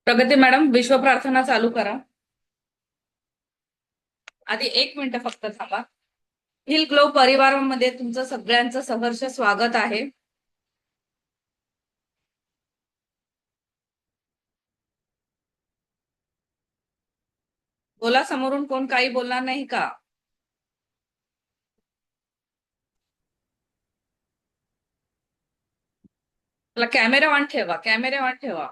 प्रगती मॅडम, विश्व प्रार्थना चालू करा. आधी 1 मिनिट फक्त थांबा. हिल ग्लो परिवारामध्ये तुमचं सगळ्यांचं सहर्ष स्वागत आहे. बोला, समोरून कोण काही बोलणार नाही का? मला कॅमेरा ऑन ठेवा, कॅमेरे ऑन ठेवा.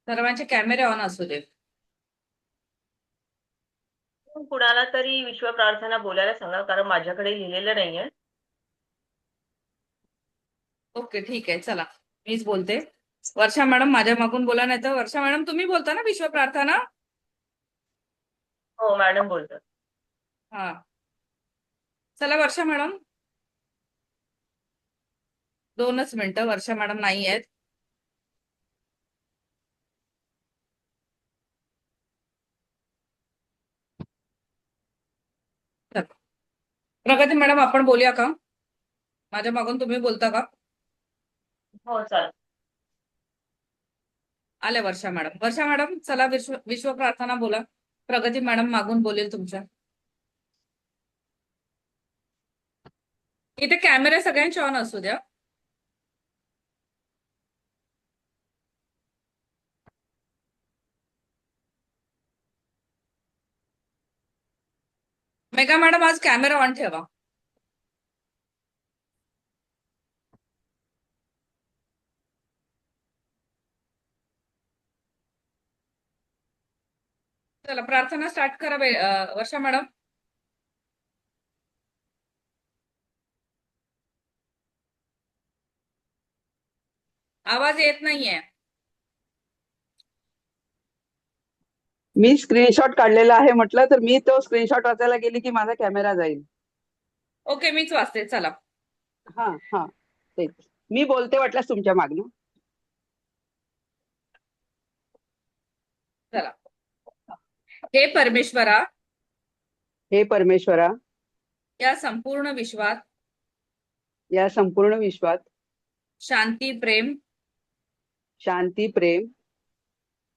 सर्वांचे कॅमेरे ऑन असू दे. कुणाला तरी विश्व प्रार्थना बोलायला सांगा, कारण माझ्याकडे लिहिलेलं नाहीये. ओके, ठीक आहे, चला मीच बोलते. वर्षा मॅडम माझ्या मागून बोला, नाही तर वर्षा मॅडम तुम्ही बोलता ना विश्व प्रार्थना? हो, मॅडम बोलतात. हा, चला वर्षा मॅडम. 2च मिनिटं, वर्षा मॅडम नाही आहेत. चला. प्रगती मॅडम, आपण बोलूया का? माझ्या मागून तुम्ही बोलता का? हो, चालेल. आले वर्षा मॅडम. वर्षा मॅडम चला, विश्व विश्व प्रार्थना बोला. प्रगती मॅडम मागून बोलेल तुमच्या. इथे कॅमेरे सगळ्यांचे ऑन असू द्या. मेघा मॅडम, आज कॅमेरा ऑन ठेवा. चला, प्रार्थना स्टार्ट करा वर्षा मॅडम. आवाज येत नाहीये. मी स्क्रीनशॉट काढलेला आहे म्हटलं, तर मी तो स्क्रीनशॉट वाचायला गेली की माझा कॅमेरा जाईल. ओके, मीच वाचते, चला. हा हा, तेच मी बोलते वाटल्यास तुमच्या मागणं. चला. हे परमेश्वरा, हे परमेश्वरा, या संपूर्ण विश्वात या संपूर्ण विश्वात शांती, प्रेम शांती, प्रेम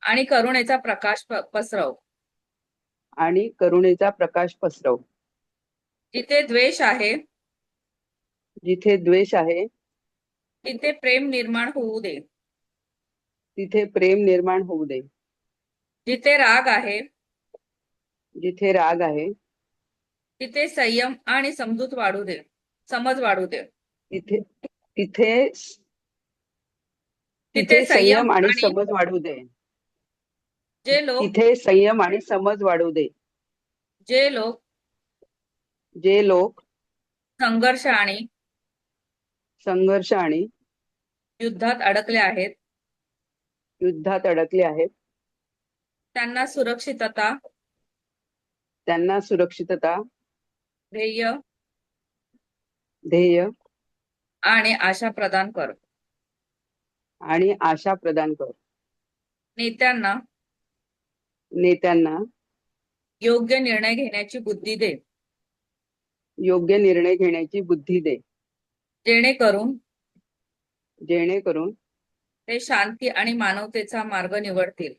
आणि करुणेचा प्रकाश पसरव. आणि करुणेचा प्रकाश पसरव. जिथे द्वेष आहे जिथे द्वेष आहे तिथे प्रेम निर्माण होऊ दे. तिथे प्रेम निर्माण होऊ दे. जिथे राग आहे जिथे राग आहे तिथे संयम आणि समज वाढू दे. तिथे तिथे तिथे तिथे संयम संयम आणि आणि समज वाढू दे. जे लोक तिथे संयम आणि समज वाढू दे. जे लोक जे लोक संघर्ष आणि संघर्ष आणि युद्धात अडकले आहेत युद्धात अडकले आहेत त्यांना सुरक्षितता, त्यांना सुरक्षितता, ध्येय ध्येय आणि आशा प्रदान कर. आणि आशा प्रदान कर. नेत्यांना नेत्यांना योग्य निर्णय घेण्याची बुद्धी दे, योग्य निर्णय घेण्याची बुद्धी दे, जेणेकरून जेणेकरून ते शांती आणि मानवतेचा मार्ग निवडतील.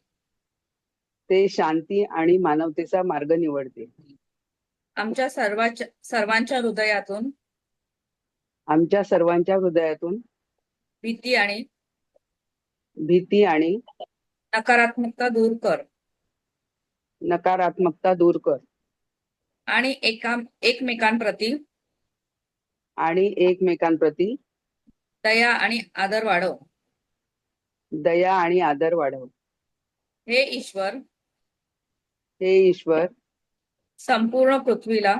ते शांती आणि मानवतेचा मार्ग निवडतील. आमच्या सर्वांच्या हृदयातून आमच्या सर्वांच्या हृदयातून भीती आणि नकारात्मकता दूर कर नकारात्मकता दूर कर. आणि एकमेकांप्रती आणि एकमेकांप्रती दया आणि आदर वाढव. दया आणि आदर वाढव. हे ईश्वर, हे ईश्वर, संपूर्ण पृथ्वीला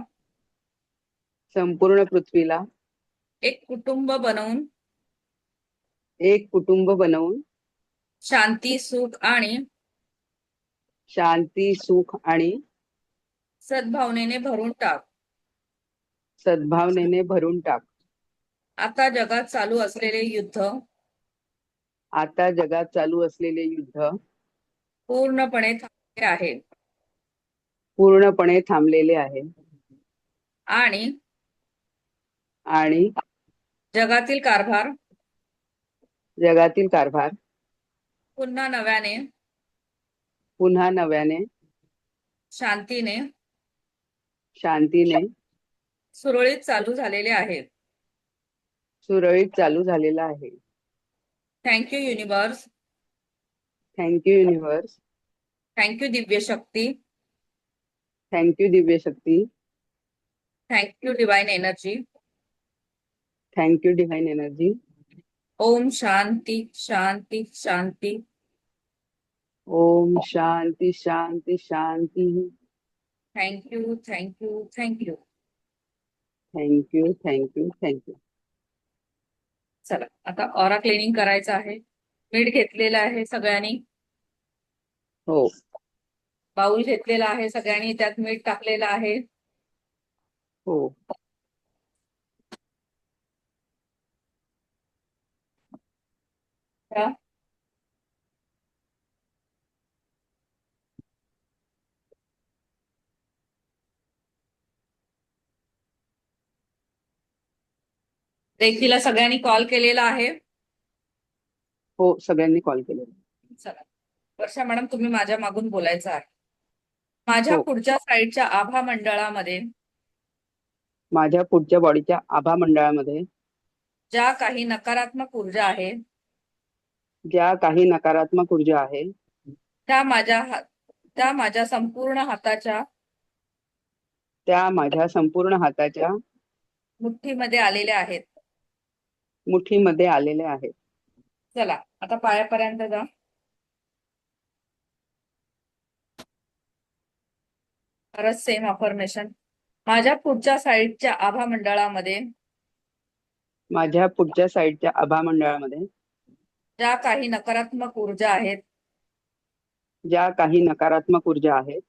संपूर्ण पृथ्वीला एक कुटुंब बनवून एक कुटुंब बनवून शांती, सुख आणि शांती, सुख आणि सद्भावनेने भरून टाक. सद्भावनेने भरून टाक. आता जगात चालू असलेले युद्ध आता जगात चालू असलेले युद्ध पूर्णपणे थांबले आहे पूर्णपणे थांबलेले आहे आणि आणि जगातील कारभार जगातील कारभार पुन्हा नव्याने, पुन्हा नव्याने, शांतीने, शांतीने सुरळीत चालू झालेले आहे. सुरळीत चालू झालेला आहे. Thank you universe, thank you universe, thank you दिव्य शक्ती, थँक्यू दिव्य शक्ती, thank you divine energy. Thank you divine energy. ओम शांती शांती शांती. ओम शांती शांती शांती. Thank you thank you thank you. Thank you thank you thank you. चला आता ऑरा क्लिनिंग करायचं आहे. मीठ घेतलेलं आहे सगळ्यांनी, हो. बाउल घेतलेला आहे सगळ्यांनी, त्यात मीठ टाकलेलं आहे. हो. त्या रेखीला सगळ्यांनी कॉल केलेला आहे. हो, सगळ्यांनी कॉल केलेला. चला वर्षा मॅडम, तुम्ही माझ्या मागून बोलायचं आहे. माझ्या हो. पुढच्या साईडच्या आभा मंडळामध्ये माझ्या पुढच्या बॉडीच्या आभा मंडळामध्ये ज्या काही नकारात्मक ऊर्जा आहे, ज्या काही नकारात्मक ऊर्जा आहे, त्या माझ्या संपूर्ण हाताच्या त्या माझ्या संपूर्ण हाताच्या मुठ्ठीमध्ये आलेल्या आहेत. मुठीमध्ये आलेल्या आहेत. चला आता पायापर्यंत जा. परत सेम अफर्मेशन. माझ्या पुढच्या साईडच्या आभा मंडळामध्ये माझ्या पुढच्या साईडच्या आभा मंडळामध्ये ज्या काही नकारात्मक ऊर्जा आहेत, ज्या काही नकारात्मक ऊर्जा आहेत,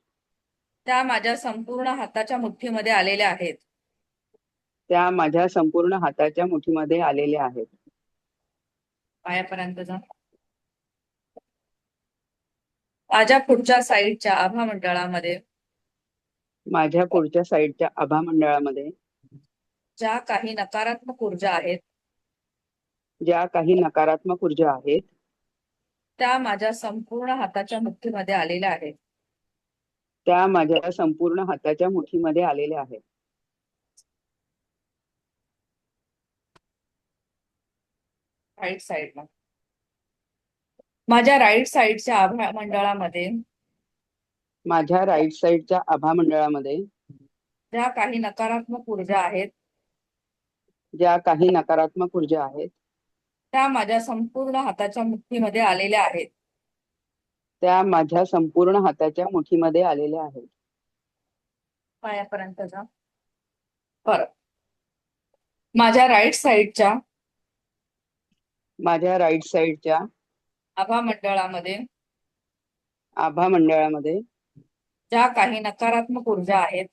त्या माझ्या संपूर्ण हाताच्या मुठ्ठीमध्ये आलेल्या आहेत. त्या माझ्या संपूर्ण हाताच्या मुठीमध्ये आलेल्या आहेत. पायापर्यंत जा. माझ्या पुढच्या साईडच्या आभा मंडळामध्ये माझ्या पुढच्या साईडच्या आभा मंडळामध्ये ज्या काही नकारात्मक ऊर्जा आहेत, ज्या काही नकारात्मक ऊर्जा आहेत, त्या माझ्या संपूर्ण हाताच्या मुठ्ठीमध्ये आलेल्या आहेत. त्या माझ्या संपूर्ण हाताच्या मुठीमध्ये आलेल्या आहेत. राईट साईडला. माझ्या राईट साईडच्या आभा मंडळामध्ये माझ्या राईट साईडच्या आभा मंडळामध्ये ज्या काही नकारात्मक ऊर्जा आहेत, ज्या काही नकारात्मक ऊर्जा आहेत, त्या माझ्या संपूर्ण हाताच्या मुठ्ठीमध्ये आलेल्या आहेत. त्या माझ्या संपूर्ण हाताच्या मुठीमध्ये आलेल्या आहेत. पायापर्यंत जा. परत माझ्या राईट साईडच्या माझ्या राईट साईडच्या आभा मंडळामध्ये आभा मंडळामध्ये ज्या काही नकारात्मक ऊर्जा आहेत,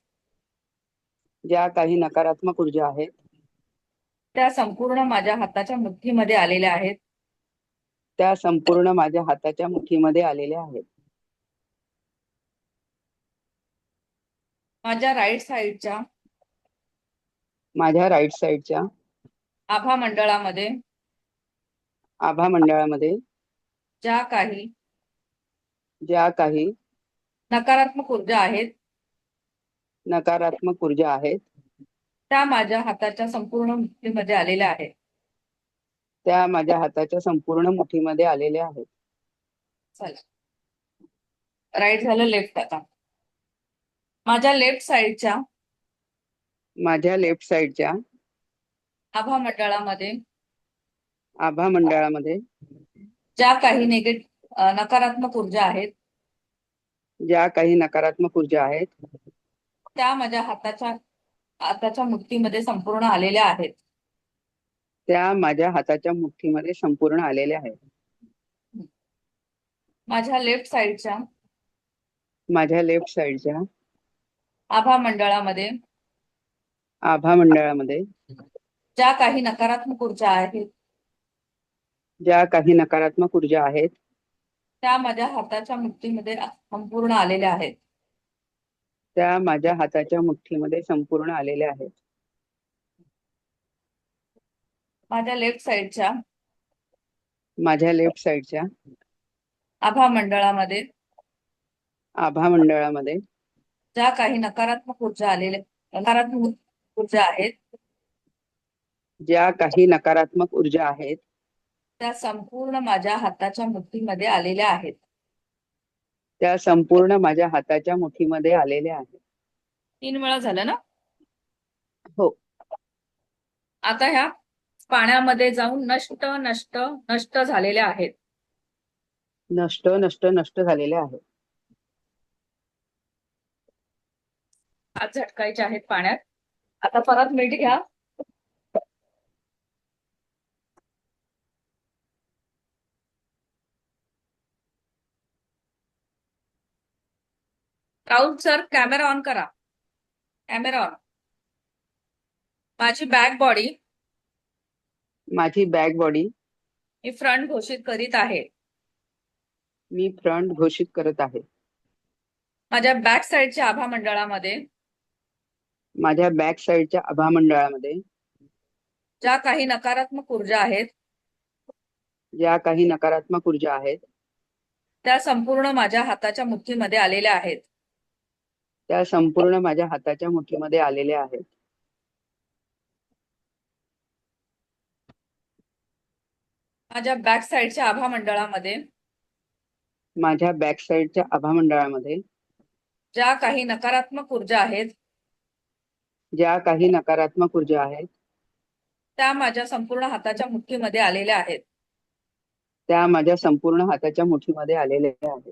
ज्या काही नकारात्मक ऊर्जा आहेत, त्या संपूर्ण माझ्या हाताच्या मुठ्ठीमध्ये आलेल्या आहेत. त्या संपूर्ण माझ्या हाताच्या मुठीमध्ये आलेल्या आहेत. माझ्या राईट साईडच्या माझ्या राईट साईडच्या आभा मंडळामध्ये आभा मंडळामध्ये ज्या काही ज्या काही नकारात्मक ऊर्जा आहेत, नकारात्मक ऊर्जा आहेत, त्या माझ्या हाताच्या संपूर्ण मुठ्ठीमध्ये आलेल्या आहेत. त्या माझ्या हाताच्या संपूर्ण मुठीमध्ये आलेल्या आहेत. चला राईट झालं, लेफ्ट आता. माझ्या लेफ्ट साईडच्या माझ्या लेफ्ट साईडच्या आभा मंडळामध्ये आभा मंडळामध्ये ज्या काही नकारात्मक ऊर्जा आहेत, ज्या काही नकारात्मक ऊर्जा आहेत, त्या माझ्या हाताच्या मुठ्ठीमध्ये संपूर्ण आलेल्या आहेत. त्या माझ्या हाताच्या मुठीमध्ये संपूर्ण आलेल्या आहेत. माझ्या लेफ्ट साईडच्या माझ्या लेफ्ट साईडच्या आभा मंडळामध्ये आभा मंडळामध्ये ज्या काही नकारात्मक ऊर्जा आहेत, ज्या काही नकारात्मक ऊर्जा आहेत, त्या माझ्या हाताच्या मुठ्ठीमध्ये संपूर्ण आलेल्या आहेत. त्या माझ्या हाताच्या मुठीमध्ये संपूर्ण आलेल्या आहेत. माझ्या लेफ्ट साईडच्या माझ्या लेफ्ट साईडच्या आभा मंडळामध्ये आभा मंडळामध्ये ज्या काही नकारात्मक ऊर्जा आहेत ज्या काही नकारात्मक ऊर्जा आहेत त्या संपूर्ण माझ्या हाताच्या मुठीमध्ये आलेल्या आहेत. त्या संपूर्ण माझ्या हाताच्या मुठीमध्ये आलेल्या आहेत. 3 वेळा झालं ना? हो. आता ह्या पाण्यामध्ये जाऊन नष्ट नष्ट नष्ट झालेल्या आहेत. नष्ट नष्ट नष्ट झालेल्या आहेत. आज झटकायचे आहेत पाण्यात. आता परत मीठ घ्या. राहुल सर कॅमेरा ऑन करा. Camera on. माझी बॅक बॉडी माझी बॅक बॉडी मी फ्रंट घोषित करीत आहे. मी फ्रंट घोषित करत आहे. माझ्या बॅक साईडच्या आभा मंडळामध्ये माझ्या बॅक साईडच्या आभा मंडळामध्ये ज्या काही नकारात्मक ऊर्जा आहेत ज्या काही नकारात्मक ऊर्जा आहेत त्या संपूर्ण माझ्या हाताच्या मुठीमध्ये आलेल्या आहेत. त्या संपूर्ण माझ्या हाताच्या मुठीमध्ये आलेल्या आहेत. माझ्या बॅक साईडच्या आभा मंडळामध्ये माझ्या बॅक साईडच्या आभा मंडळामध्ये ज्या काही नकारात्मक ऊर्जा आहेत ज्या काही नकारात्मक ऊर्जा आहेत त्या माझ्या संपूर्ण हाताच्या मुठीमध्ये आलेल्या आहेत. त्या माझ्या संपूर्ण हाताच्या मुठीमध्ये आलेल्या आहेत.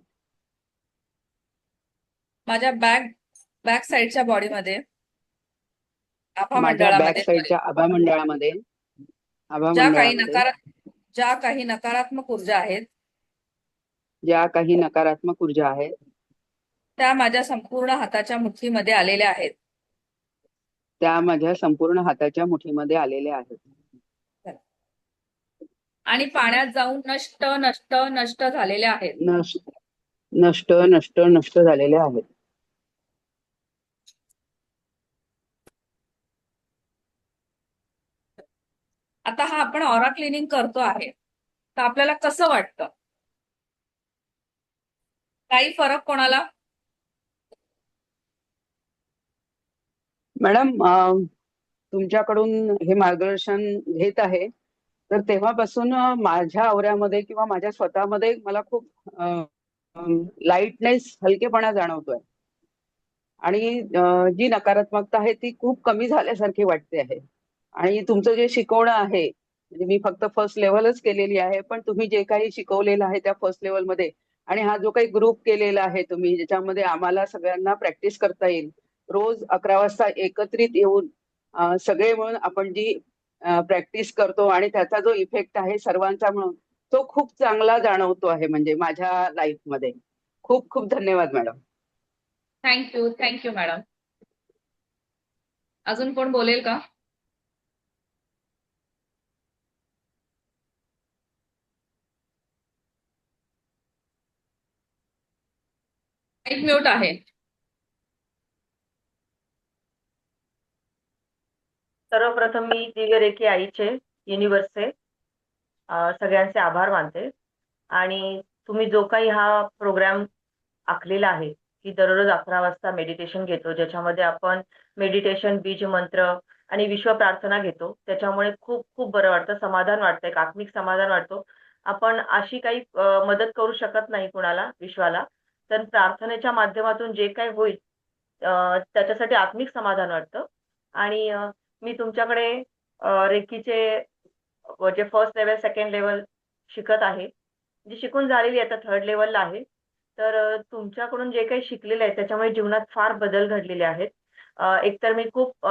माझ्या बॅक साईडच्या बॉडीमध्ये आभा माझ्या बॅक मंडळामध्ये साईडच्या आभा मंडळामध्ये ज्या काही नकारात्मक ऊर्जा आहेत ज्या काही नकारात्मक ऊर्जा आहेत त्या माझ्या संपूर्ण हाताच्या मुठीमध्ये आलेल्या आहेत. त्या माझ्या संपूर्ण हाताच्या मुठीमध्ये आलेल्या आहेत. आणि पाण्यात जाऊन नष्ट नष्ट नष्ट झालेल्या आहेत. नष्ट नष्ट नष्ट नष्ट झालेल्या आहेत. आता हा आपण ऑरा क्लिनिंग करतो आहे तर आपल्याला कसं वाटतं? काही फरक कोणाला? मॅडम तुमच्याकडून हे मार्गदर्शन घेत आहे तर तेव्हापासून माझ्या आवऱ्यामध्ये किंवा माझ्या स्वतःमध्ये मला खूप लाईटनेस, हलकेपणा जाणवतोय आणि जी नकारात्मकता आहे ती खूप कमी झाल्यासारखी वाटते आहे. आणि तुमचं जे शिकवणं आहे म्हणजे मी फक्त फर्स्ट लेव्हलच केलेली आहे, पण तुम्ही जे काही शिकवलेलं आहे त्या फर्स्ट लेव्हलमध्ये आणि हा जो काही ग्रुप केलेला आहे तुम्ही ज्याच्यामध्ये आम्हाला सगळ्यांना प्रॅक्टिस करता येईल, रोज 11 वाजता एकत्रित येऊन सगळे मिळून आपण जी प्रॅक्टिस करतो आणि त्याचा जो इफेक्ट आहे सर्वांचा म्हणून तो खूप चांगला जाणवतो आहे म्हणजे माझ्या लाईफमध्ये. खूप खूप धन्यवाद मॅडम. Thank you madam. अजून कोण बोलेल का? एक म्यूट आहे. सर्वप्रथम मी दिव्यरेखी आईचे युनिव्हर्सचे सगळ्यांचे आभार मानते. आणि तुम्ही जो काही हा प्रोग्राम आखलेला आहे की दररोज 11 वाजता मेडिटेशन घेतो, ज्याच्यामध्ये आपण मेडिटेशन, बीज मंत्र आणि विश्व प्रार्थना घेतो, त्याच्यामुळे खूप खूप बरं वाटतं, समाधान वाटतं, एक आत्मिक समाधान वाटतो. आपण अशी काही मदत करू शकत नाही कुणाला विश्वाला, तर प्रार्थनेच्या माध्यमातून जे काही होईल त्याच्यासाठी आत्मिक समाधान वाटतं. आणि मी तुमच्याकडे रेकीचे जे फर्स्ट लेवल, सेकंड लेवल शिकत आहे, जी शिकून झालेली आता 3rd लेवलला आहे. तर तुमच्याकडून जे काही शिकलेलं आहे त्याच्यामुळे जीवनात फार बदल घडलेले आहेत. एकतर मी खूप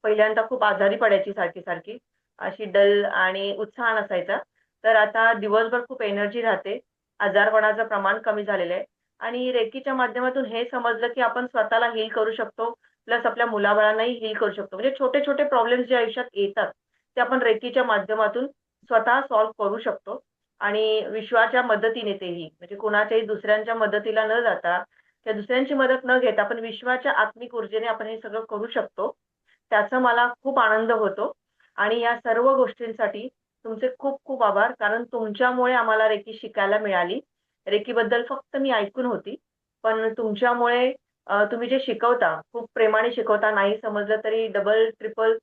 पहिल्यांदा खूप आजारी पडायची सारखी सारखी, अशी डल आणि उत्साह नसायचा. तर आता दिवसभर खूप एनर्जी राहते, आजारपणाचं प्रमाण कमी झालेलं आहे. आणि रेकीच्या माध्यमातून हे समजलं की आपण स्वतःला हील करू शकतो, प्लस आपल्या मुलाबाळांनाही हील करू शकतो. म्हणजे छोटे छोटे प्रॉब्लेम्स जे आयुष्यात येतात ते आपण रेकीच्या माध्यमातून स्वतः सॉल्व्ह करू शकतो. आणि विश्वाच्या मदतीने, तेही म्हणजे कोणाच्याही दुसऱ्यांच्या मदतीला न जाता किंवा दुसऱ्यांची मदत न घेता आपण विश्वाच्या आत्मिक ऊर्जेने आपण हे सगळं करू शकतो. त्याचा मला खूप आनंद होतो. आणि या सर्व गोष्टींसाठी तुमचे खूप खूप आभार, कारण तुमच्यामुळे आम्हाला रेकी शिकायला मिळाली. रेकीबद्दल फक्त मी ऐकून होती. पण तुमच्यामुळे तुम्ही जे शिकवता, खूप प्रेमाने शिकवता. नाही समजलं तरी डबल, ट्रिपल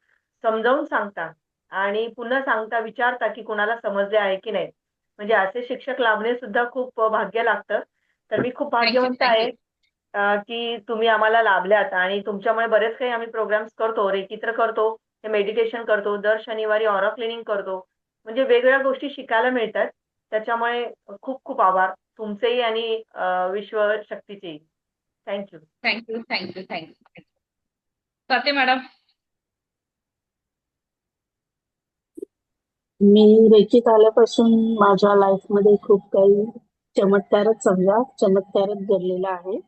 समजावून सांगता आणि पुन्हा सांगता, विचारता की कुणाला समजले आहे की नाही. म्हणजे असे शिक्षक लाभणे सुद्धा खूप भाग्य लागतं. तर मी खूप थँक्यू, भाग्यवंत थँक्यू. आहे की तुम्ही आम्हाला लाभल्यात आणि तुमच्यामुळे बरेच काही आम्ही प्रोग्राम्स करतो. रेकीत्र करतो, हे मेडिटेशन करतो, दर शनिवारी ऑरा क्लिनिंग करतो. म्हणजे वेगवेगळ्या गोष्टी शिकायला मिळतात. त्याच्यामुळे खूप खूप आभार तुमचेही आणि विश्वशक्तीचेही. Thank you. Thank you, thank you, thank you. Swati madam. मी रेकीत आल्यापासून माझ्या लाईफमध्ये खूप काही चमत्कारच समजा चमत्कारच घडलेला आहे.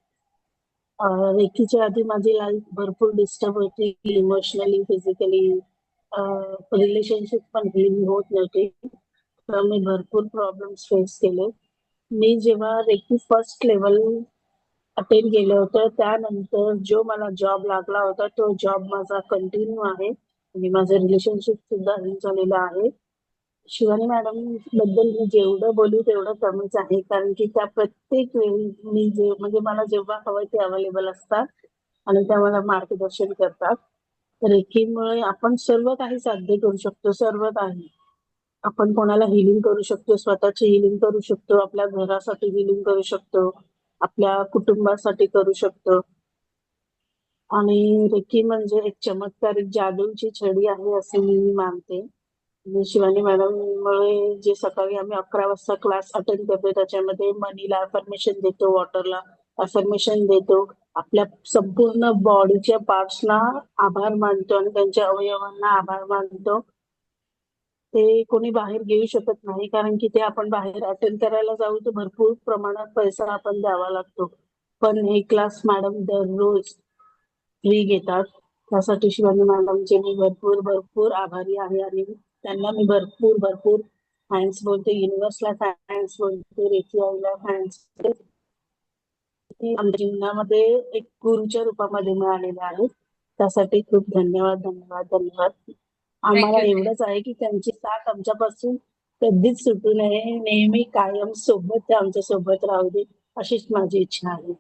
रेकीच्या आधी माझी लाईफ भरपूर डिस्टर्ब होती, इमोशनली, फिजिकली. रिलेशनशिप पण हेल्दी होत नव्हते. तर मी भरपूर प्रॉब्लेम्स फेस केले. मी जेव्हा रेकी फर्स्ट लेवल अटेंड केलं होतं त्यानंतर जो मला जॉब लागला होता तो जॉब माझा कंटिन्यू आहे आणि माझं रिलेशनशिप सुद्धा हेल्ड झालेलं आहे. शिवानी मॅडम बद्दल मी जेवढं बोलू तेवढं कमीच आहे, कारण की त्या प्रत्येक वेळी मी जे म्हणजे मला जेव्हा हवं ते अवेलेबल असतात आणि त्या मला मार्गदर्शन करतात. रेकीमुळे आपण सर्व काही साध्य करू शकतो, सर्व काही. आपण कोणाला हिलिंग करू शकतो, स्वतःची हिलिंग करू शकतो, आपल्या घरासाठी हिलिंग करू शकतो, आपल्या कुटुंबासाठी करू शकतो. आणि रेकी म्हणजे एक चमत्कारिक जादूची छडी आहे असे मी मानते. आणि शिवानी मॅडममुळे जे सकाळी आम्ही 11 वाजता क्लास अटेंड करतो त्याच्यामध्ये मनीला अफर्मेशन देतो, वॉटरला अफर्मेशन देतो, आपल्या संपूर्ण बॉडीच्या पार्ट्सना आभार मानतो आणि त्यांच्या अवयवांना आभार मानतो. ते कोणी बाहेर घेऊ शकत नाही, कारण की ते आपण बाहेर अटेंड करायला जाऊ तर भरपूर प्रमाणात पैसा आपण द्यावा लागतो. पण हे क्लास मॅडम दररोज फ्री घेतात. त्यासाठी शिवानी मॅडमचे मी भरपूर भरपूर आभारी आहे आणि त्यांना मी भरपूर भरपूर थँक्स बोलते. युनिव्हर्सला थँक्स बोलते, रेकी आईला थँक्स बोलते. ती आमच्या जीवनामध्ये एक गुरुच्या रूपामध्ये मिळालेले आहेत. त्यासाठी खूप धन्यवाद धन्यवाद धन्यवाद. आम्हाला थँक्यू. एवढंच आहे की त्यांची साथ आमच्यापासून कधीच सुटू नये, नेहमी कायम सोबत ते आमच्या सोबत राहू दे, अशीच माझी इच्छा आहे.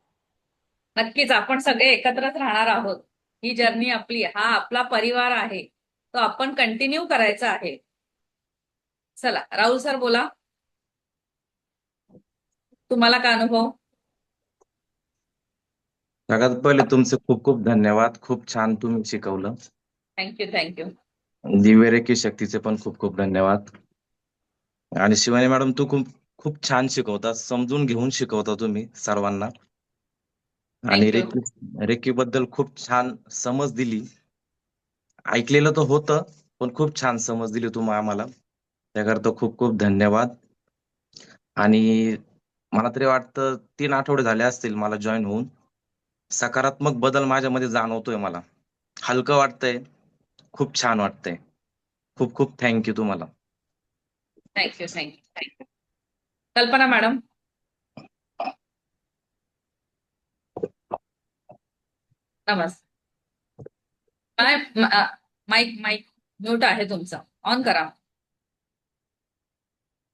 नक्कीच आपण सगळे एकत्रच राहणार आहोत. ही जर्नी आपली, हा आपला परिवार आहे, तो आपण कंटिन्यू करायचा आहे. चला राहुल सर बोला, तुम्हाला काय अनुभव? सगळ्यात पहिले तुमचे खूप खूप धन्यवाद. खूप छान तुम्ही शिकवलं. Thank you, thank you. दिव्य रेकी शक्तीचे पण खूप खूप धन्यवाद. आणि शिवानी मॅडम तू खूप खूप छान शिकवता, समजून घेऊन शिकवता तुम्ही सर्वांना. आणि थँक्यू. रेकी बद्दल खूप छान समज दिली. ऐकलेलं तर होतं, पण खूप छान समज दिली तुम्ही आम्हाला. त्याकरता खूप खूप धन्यवाद. आणि मला तरी वाटतं 3 आठवडे झाले असतील मला जॉईन होऊन. सकारात्मक बदल माझ्यामध्ये जाणवतोय मला. हलकं वाटतंय, खूप छान वाटतंय. खूप खूप थँक्यू तुम्हाला. Thank you, thank you, thank you. कल्पना मॅडम. नमस्ते. माईक माईक म्यूट आहे तुमचा, ऑन करा.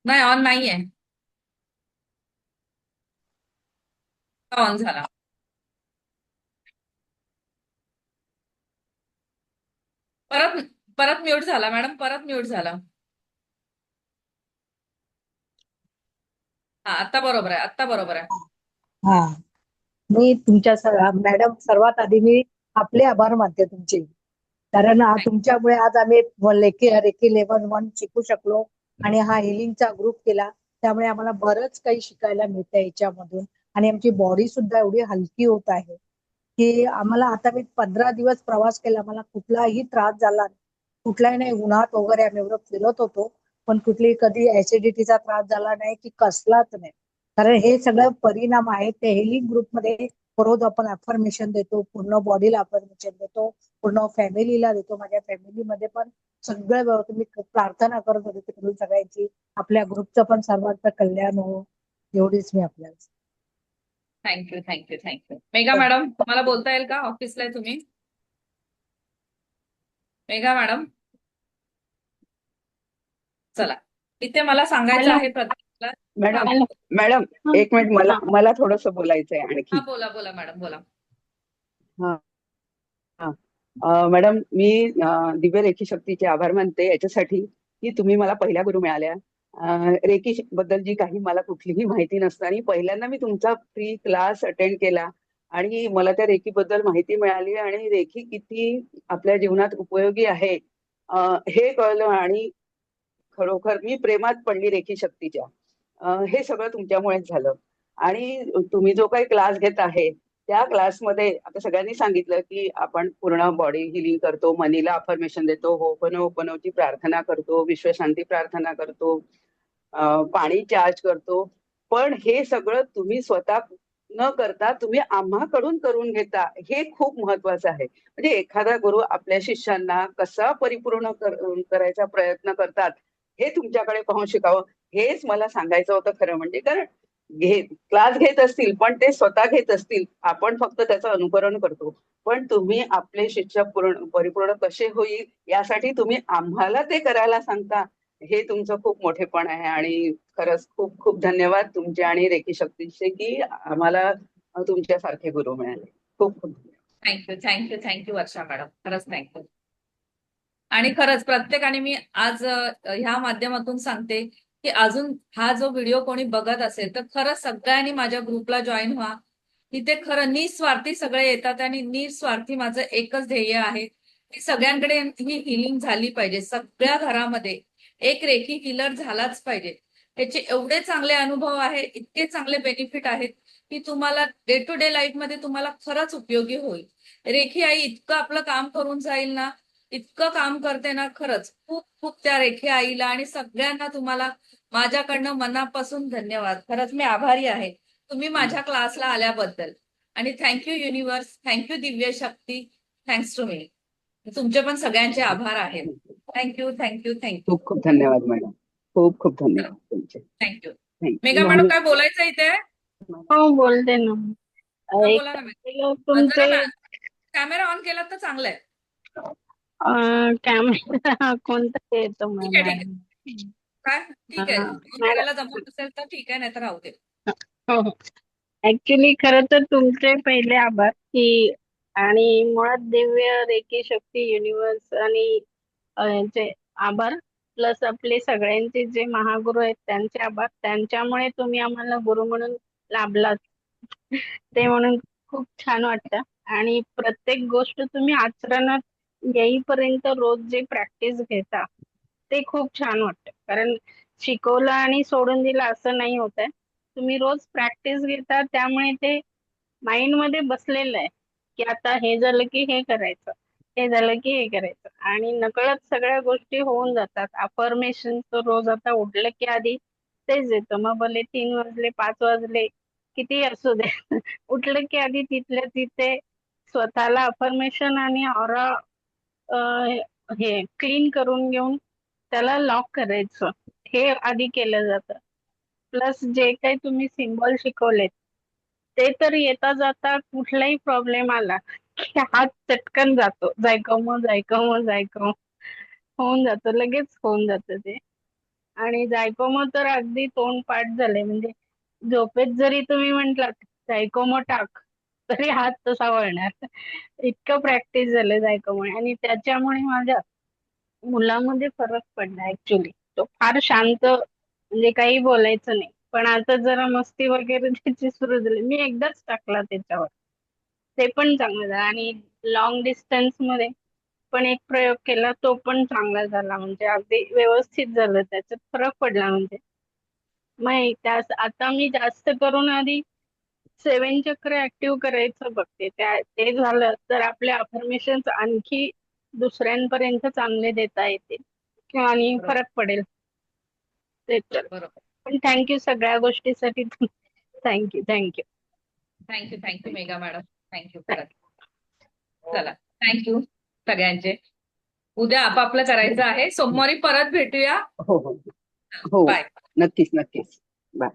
नाही, ऑन नाहीये. ऑन झाला. परत परत म्यूट झाला मॅडम, परत म्यूट झाला. हा, आता बरोबर आहे, आता बरोबर आहे. हा, मी तुमच्या मॅडम सर्वात आधी मी आपले आभार मानते तुमचे, कारण तुमच्यामुळे आज आम्ही रेकी लेव्हल 1 शिकू शकलो आणि हा हिलिंगचा ग्रुप केला. त्यामुळे आम्हाला बरंच काही शिकायला मिळतं याच्यामधून आणि आमची बॉडी सुद्धा एवढी हलकी होत आहे की आम्हाला आता मी 15 दिवस प्रवास केला, मला कुठलाही त्रास झाला नाही. कुठलाही नाही, उन्हात वगैरे आम्ही एवढं फिरत होतो पण कुठली कधी ऍसिडिटीचा त्रास झाला नाही की कसलाच नाही. कारण हे सगळं परिणाम आहेत ते हेलिंग ग्रुपमध्ये. रोज आपण अफर्मेशन देतो, पूर्ण बॉडीला अफर्मेशन देतो, पूर्ण फॅमिलीला देतो. माझ्या फॅमिलीमध्ये पण सगळं व्यवस्थित मी प्रार्थना करत होते तिकडून सगळ्यांची, आपल्या ग्रुपचं पण सर्वांचं कल्याण हो, एवढीच मी आपल्याला. Thank you, thank you, thank you. Megha madam, तुम्हाला बोलता येईल का? ऑफिसला आहे तुम्ही? मेघा मॅडम, चला इथे मला सांगायचं हॅलो. आहे प्रत्येक मॅडम हा मॅडम एक मिनिट, मला थोडंसं बोलायचं आहे आणखी. बोला बोला मॅडम बोला. हा हा मॅडम मी दिव्य रेखी शक्तीचे आभार मानते याच्यासाठी की तुम्ही मला पहिल्या गुरु मिळाल्या. रेखी बद्दल जी काही मला कुठलीही माहिती नसताना पहिल्यांदा मी तुमचा फ्री क्लास अटेंड केला आणि मला त्या रेखी बद्दल माहिती मिळाली आणि रेखी किती आपल्या जीवनात उपयोगी आहे हे कळलं आणि खरोखर मी प्रेमात पडली रेखी शक्तीच्या. हे सगळं तुमच्यामुळेच झालं. आणि तुम्ही जो काही क्लास घेत आहे त्या क्लासमध्ये आता सगळ्यांनी सांगितलं की आपण पूर्ण बॉडी हिलिंग करतो, मनीला अफर्मेशन देतो, होपनोची प्रार्थना करतो, विश्वशांती प्रार्थना करतो, पाणी चार्ज करतो. पण हे सगळं तुम्ही स्वतः न करता तुम्ही आम्हाकडून करून घेता, हे खूप महत्वाचं आहे. म्हणजे एखादा गुरु आपल्या शिष्यांना कसा परिपूर्ण करायचा प्रयत्न करतात हे तुमच्याकडे पाहून शिकावं, हेच मला सांगायचं होतं खरं म्हणजे. कारण क्लास घेत असतील पण ते स्वतः घेत असतील, आपण फक्त त्याचं अनुकरण करतो. पण तुम्ही आपले शिष्य परिपूर्ण कसे होईल यासाठी तुम्ही आम्हाला ते करायला सांगता, हे तुमचं खूप मोठेपण आहे. आणि खरंच खूप खूप धन्यवाद तुमचे आणि रेखी शक्तीचे की आम्हाला तुमच्यासारखे गुरु मिळाले. खूप खूप धन्यवाद. थँक्यू वर्षा मॅडम, खरंच थँक्यू. आणि खरंच प्रत्येकाने मी आज ह्या माध्यमातून सांगते की अजून हा जो व्हिडिओ कोणी बघत असेल तर खरंच सगळ्यांनी माझ्या ग्रुपला जॉईन व्हा. तिथे खरं निस्वार्थी सगळे येतात आणि निस्वार्थी माझं एकच ध्येय आहे की सगळ्यांकडे ही हिलिंग झाली पाहिजे. सगळ्या घरामध्ये एक रेखी हिलर झालाच पाहिजे. त्याचे एवढे चांगले अनुभव आहे, इतके चांगले बेनिफिट आहेत की तुम्हाला डे टू डे लाईफ मध्ये तुम्हाला खरंच उपयोगी होईल. रेखी आई इतकं आपलं काम करून जाईल ना, इतकं काम करते ना, खरंच खूप खूप त्या रेखी आईला आणि सगळ्यांना तुम्हाला माझ्याकडनं मनापासून धन्यवाद. खरंच मी आभारी आहे तुम्ही माझ्या क्लासला आल्याबद्दल. आणि थँक्यू युनिव्हर्स, थँक्यू दिव्य शक्ती, थँक्स टू मी. तुमचे पण सगळ्यांचे आभार आहेत. थँक्यू. खूप खूप धन्यवाद मॅडम. खूप खूप धन्यवाद तुमचे. थँक्यू. Megha madam thank you. काय बोलायचं इथे? हो बोलते ना. एक बोला ना पहिलं मॅडम. जरा तुमचे कॅमेरा ऑन केला तर चांगलं आहे. कॅमेरा कोणता येतो ठीक आहे मॅडम? काय ठीक आहे, ऑन मॅडम करायला जमत असेल तर ठीक आहे, नाही तर राहू दे. हो हो. ऍक्च्युली खरं तर तुमचे पहिले आभार की आणि मुळात दिव्य रेकी शक्ती युनिव्हर्स आणि यांचे आभार प्लस आपले सगळ्यांचे जे महागुरु आहेत त्यांचे आभार. त्यांच्यामुळे तुम्ही आम्हाला गुरु म्हणून लाभलात ते म्हणून खूप छान वाटतं. आणि प्रत्येक गोष्ट तुम्ही आचरणात येईपर्यंत रोज जे प्रॅक्टिस घेता ते खूप छान वाटतं. कारण शिकवलं आणि सोडून दिलं असं नाही होत आहे. तुम्ही रोज प्रॅक्टिस घेता त्यामुळे ते माइंड मध्ये बसलेलं आहे की आता हे झालं की हे करायचं, हे झालं की हे करायचं आणि नकळत सगळ्या गोष्टी होऊन जातात. अफर्मेशन रोज आता उठलं की आधी तेच येतं, मग भले 3 वाजले 5 वाजले किती असू दे उठलं की आधी तिथल्या तिथे स्वतःला अफर्मेशन आणि ऑरा हे क्लीन करून घेऊन त्याला लॉक करायचं, हे आधी केलं जातं. प्लस जे काही तुम्ही सिम्बॉल शिकवलेत ते तर येता जाता कुठलाही प्रॉब्लेम आला की हात चटकन जातो, जायकोम होऊन जातं, लगेच होऊन जातं ते. आणि जायकोम तर अगदी तोंडपाठ झाले. म्हणजे झोपेत जरी तुम्ही म्हटलात जायकोम टाक तरी हात तसा वळणार, इतकं प्रॅक्टिस झालं जायकोम. आणि त्याच्यामुळे माझ्या मुलामध्ये फरक पडला ऍक्च्युली. तो फार शांत, म्हणजे काही बोलायचं नाही, पण आता जरा मस्ती वगैरे त्याची सुरू झाली. मी एकदाच टाकला त्याच्यावर, ते पण चांगलं झालं. आणि लॉंग डिस्टन्स मध्ये पण एक प्रयोग केला, तो पण चांगला झाला. म्हणजे अगदी व्यवस्थित झालं, त्याच्यात फरक पडला. म्हणजे मग त्यास आता मी जास्त करून आधी 7 चक्र ऍक्टिव्ह करायचं बघते. ते झालं तर आपले अफर्मेशन आणखी दुसऱ्यांपर्यंत चांगले देता येतील आणि बरोबर फरक पडेल. ते तर बरोबर. पण थँक्यू सगळ्या गोष्टीसाठी. Thank you thank you Megha madam, thank you खरंच. चला थँक्यू सगळ्यांचे. उद्या आपापलं करायचं आहे, सोमवारी परत भेटूया. हो हो हो, बाय. नक्कीच नक्कीच. बाय.